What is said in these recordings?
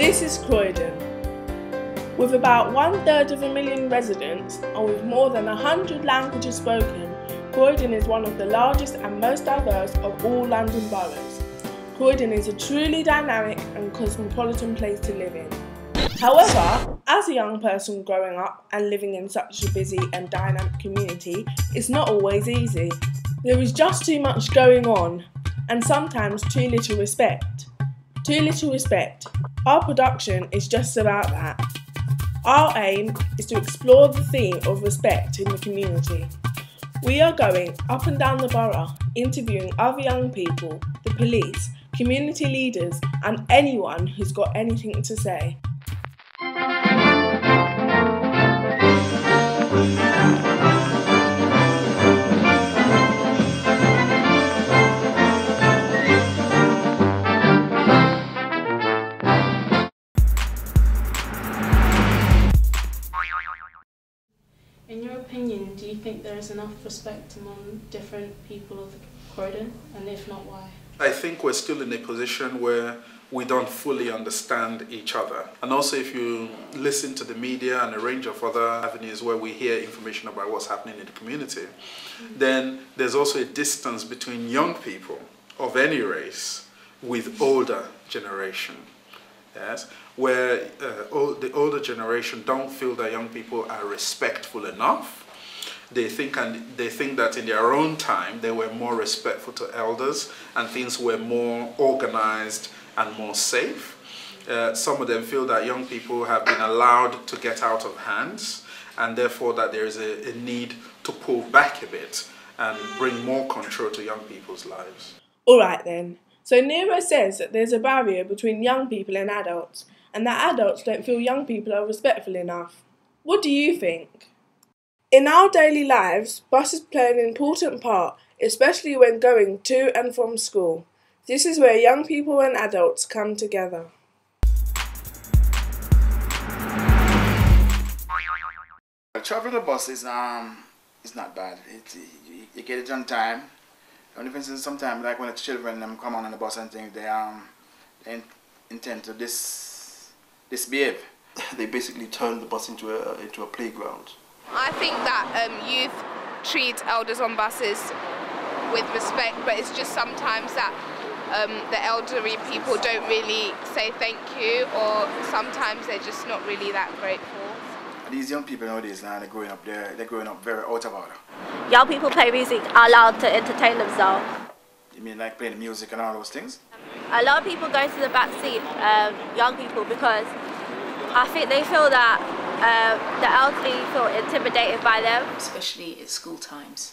This is Croydon. With about 1/3 of a million residents and with more than 100 languages spoken, Croydon is one of the largest and most diverse of all London boroughs. Croydon is a truly dynamic and cosmopolitan place to live in. However, as a young person growing up and living in such a busy and dynamic community, it's not always easy. There is just too much going on, and sometimes too little respect. Too little respect. Our production is just about that. Our aim is to explore the theme of respect in the community. We are going up and down the borough, interviewing other young people, the police, community leaders, and anyone who's got anything to say. In your opinion, do you think there is enough respect among different people of Croydon, and if not, why? I think we're still in a position where we don't fully understand each other. And also if you listen to the media and a range of other avenues where we hear information about what's happening in the community, then there's also a distance between young people of any race with older generation. Yes, where the older generation don't feel that young people are respectful enough. They think that in their own time they were more respectful to elders and things were more organized and more safe. Some of them feel that young people have been allowed to get out of hands, and therefore that there is a need to pull back a bit and bring more control to young people's lives. All right then. So Nero says that there's a barrier between young people and adults, and that adults don't feel young people are respectful enough. What do you think? In our daily lives, buses play an important part, especially when going to and from school. This is where young people and adults come together. Traveling on the bus is not bad. You get it on time. Only for instance, sometimes like when the children come on the bus and think they intend to misbehave. They basically turn the bus into a playground. I think that youth treat elders on buses with respect, but it's just sometimes that the elderly people don't really say thank you, or sometimes they're just not really that grateful. These young people nowadays now, they're growing up very out of order. Young people play music are allowed to entertain themselves. You mean like playing music and all those things? A lot of people go to the back seat, young people, because I think they feel that the elderly feel intimidated by them. Especially at school times,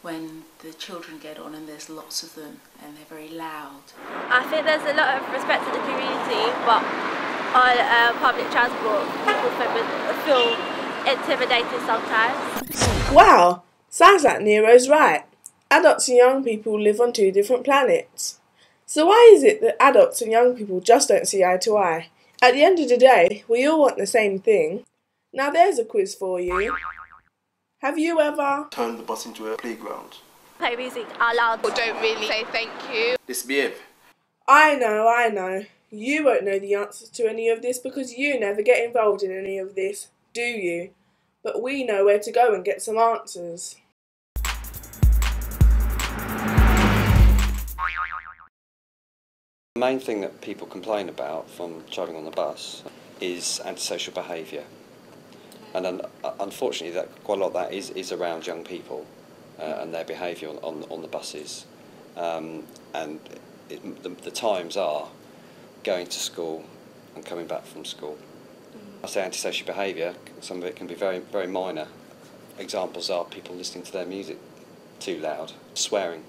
when the children get on and there's lots of them and they're very loud. I think there's a lot of respect to the community, but on public transport, people feel intimidated sometimes. Wow, sounds like Nero's right. Adults and young people live on two different planets. So why is it that adults and young people just don't see eye to eye? At the end of the day, we all want the same thing. Now there's a quiz for you. Have you ever Turn the bus into a playground? Play music are allowed. Or don't really say thank you. Misbehave. I know. You won't know the answers to any of this because you never get involved in any of this, do you? But we know where to go and get some answers. The main thing that people complain about from travelling on the bus is antisocial behaviour, and unfortunately quite a lot of that is around young people and their behaviour on the buses, and the times are going to school and coming back from school. I say antisocial behaviour, some of it can be very, very minor. Examples are people listening to their music too loud, swearing,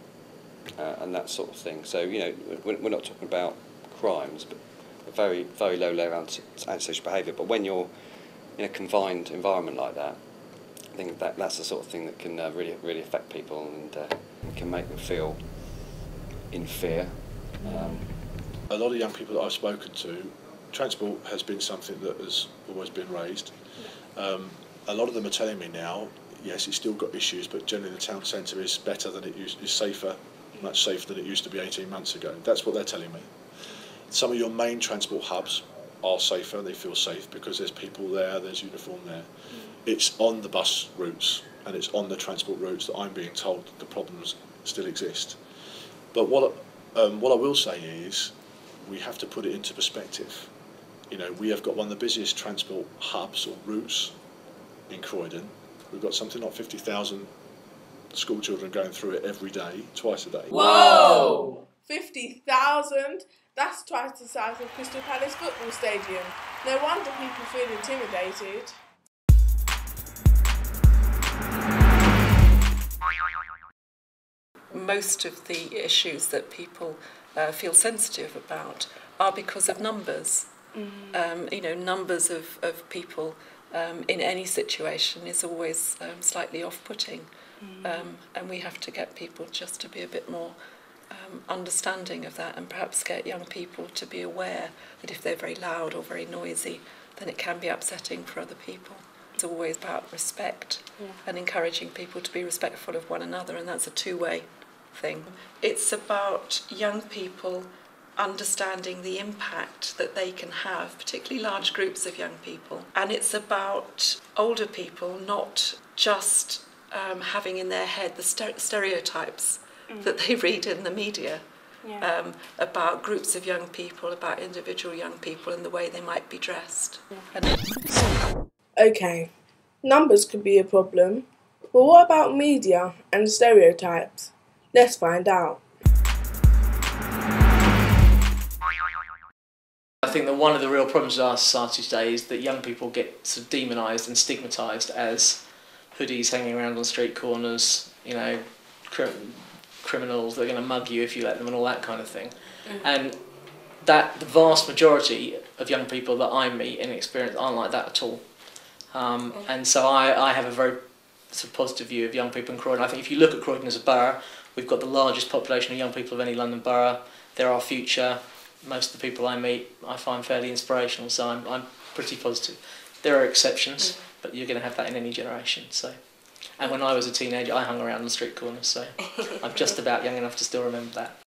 and that sort of thing. So, you know, we're not talking about crimes, but a very, very low level antisocial behaviour. But when you're in a confined environment like that, I think that's the sort of thing that can really, really affect people and can make them feel in fear. A lot of young people that I've spoken to, transport has been something that has always been raised. A lot of them are telling me now, yes, it's still got issues, but generally the town centre is better than it used, is safer, much safer than it used to be 18 months ago. That's what they're telling me. some of your main transport hubs are safer, they feel safe because there's people there, there's uniform there. It's on the bus routes and it's on the transport routes that I'm being told the problems still exist. But what I will say is we have to put it into perspective. You know, we have got one of the busiest transport hubs or routes in Croydon. We've got something like 50,000 school children going through it every day, twice a day. Whoa! 50,000? That's twice the size of Crystal Palace football stadium. No wonder people feel intimidated. Most of the issues that people feel sensitive about are because of numbers. You know, numbers of people in any situation is always slightly off-putting, and we have to get people just to be a bit more understanding of that, and perhaps get young people to be aware that if they're very loud or very noisy, then it can be upsetting for other people. It's always about respect and encouraging people to be respectful of one another, and that's a two-way thing. It's about young people understanding the impact that they can have, particularly large groups of young people. And it's about older people not just having in their head the stereotypes that they read in the media about groups of young people, about individual young people and the way they might be dressed. Okay, numbers could be a problem, but what about media and stereotypes? Let's find out. I think that one of the real problems of our society today is that young people get sort of demonised and stigmatised as hoodies hanging around on street corners, you know, criminals that are going to mug you if you let them and all that kind of thing. And that the vast majority of young people that I meet and experience aren't like that at all. And so I have a very sort of positive view of young people in Croydon. I think if you look at Croydon as a borough, we've got the largest population of young people of any London borough. They're our future. Most of the people I meet I find fairly inspirational, so I'm pretty positive. There are exceptions, but you're going to have that in any generation. So, and when I was a teenager, I hung around the street corners, so I'm just about young enough to still remember that.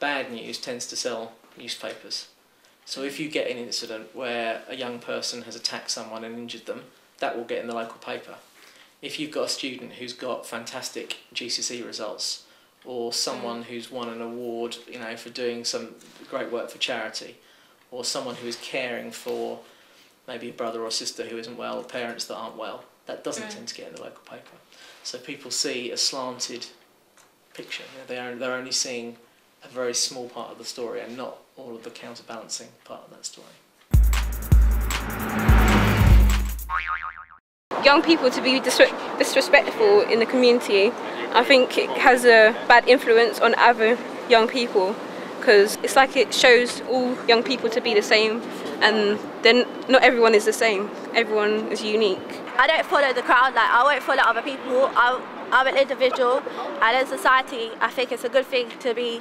Bad news tends to sell newspapers. So if you get an incident where a young person has attacked someone and injured them, that will get in the local paper. If you've got a student who's got fantastic GCSE results, or someone who's won an award, you know, for doing some great work for charity, or someone who is caring for maybe a brother or sister who isn't well, or parents that aren't well, that doesn't tend to get in the local paper. So people see a slanted picture. You know, they're only seeing a very small part of the story and not all of the counterbalancing part of that story. Young people to be disrespectful in the community, I think it has a bad influence on other young people, because it's like it shows all young people to be the same, and then not everyone is the same, everyone is unique. I don't follow the crowd, like I won't follow other people. I'm an individual, and in society I think it's a good thing to be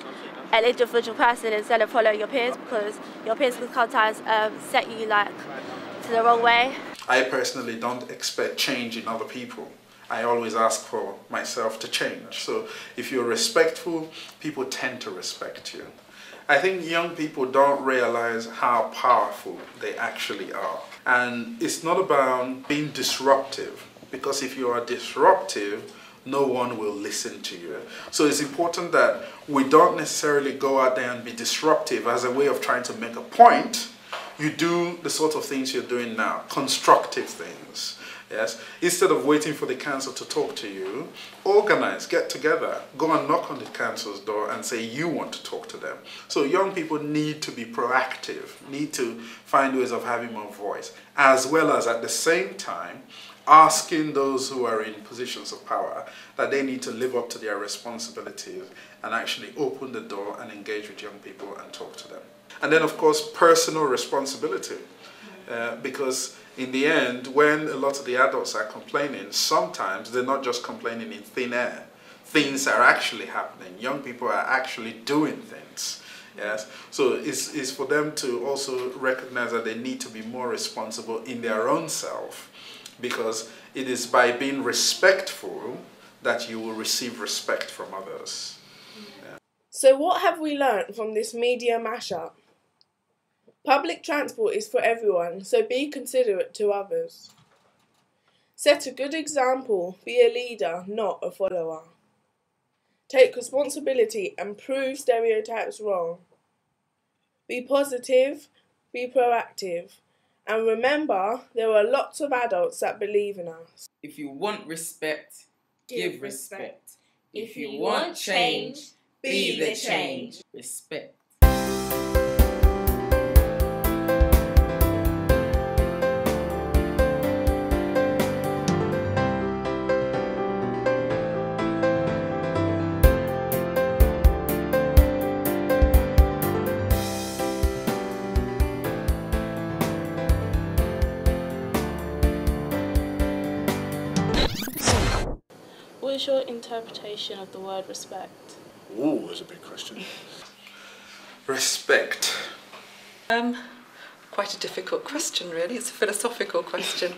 an individual person instead of follow your peers, because your peers can sometimes set you like to the wrong way. I personally don't expect change in other people. I always ask for myself to change. So if you're respectful, people tend to respect you. I think young people don't realize how powerful they actually are. And it's not about being disruptive, because if you are disruptive, no one will listen to you. So it's important that we don't necessarily go out there and be disruptive as a way of trying to make a point. You do the sort of things you're doing now, constructive things. Yes, instead of waiting for the council to talk to you, organize, get together, go and knock on the council's door and say you want to talk to them. So young people need to be proactive, need to find ways of having more voice, as well as at the same time asking those who are in positions of power that they need to live up to their responsibilities and actually open the door and engage with young people and talk to them. And then of course personal responsibility, because in the end, when a lot of the adults are complaining, sometimes they're not just complaining in thin air. Things are actually happening. Young people are actually doing things. Yes? So it's for them to also recognize that they need to be more responsible in their own self, because it is by being respectful that you will receive respect from others. Yeah. So what have we learnt from this media mashup? Public transport is for everyone, so be considerate to others. Set a good example, be a leader, not a follower. Take responsibility and prove stereotypes wrong. Be positive, be proactive, and remember there are lots of adults that believe in us. If you want respect, give respect. If you want change, be the change. Respect. What is your interpretation of the word respect? Ooh, that's a big question. Respect. Quite a difficult question, really. It's a philosophical question.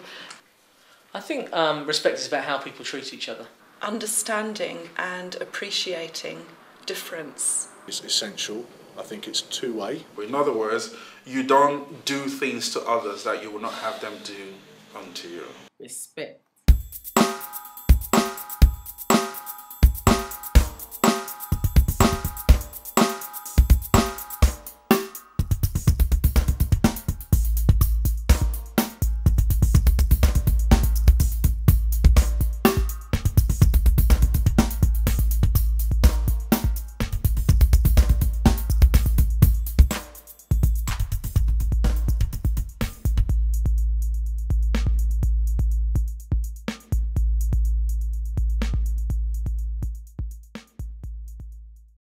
I think respect is about how people treat each other. Understanding and appreciating difference. It's essential. I think it's two-way. In other words, you don't do things to others that you will not have them do unto you. Respect.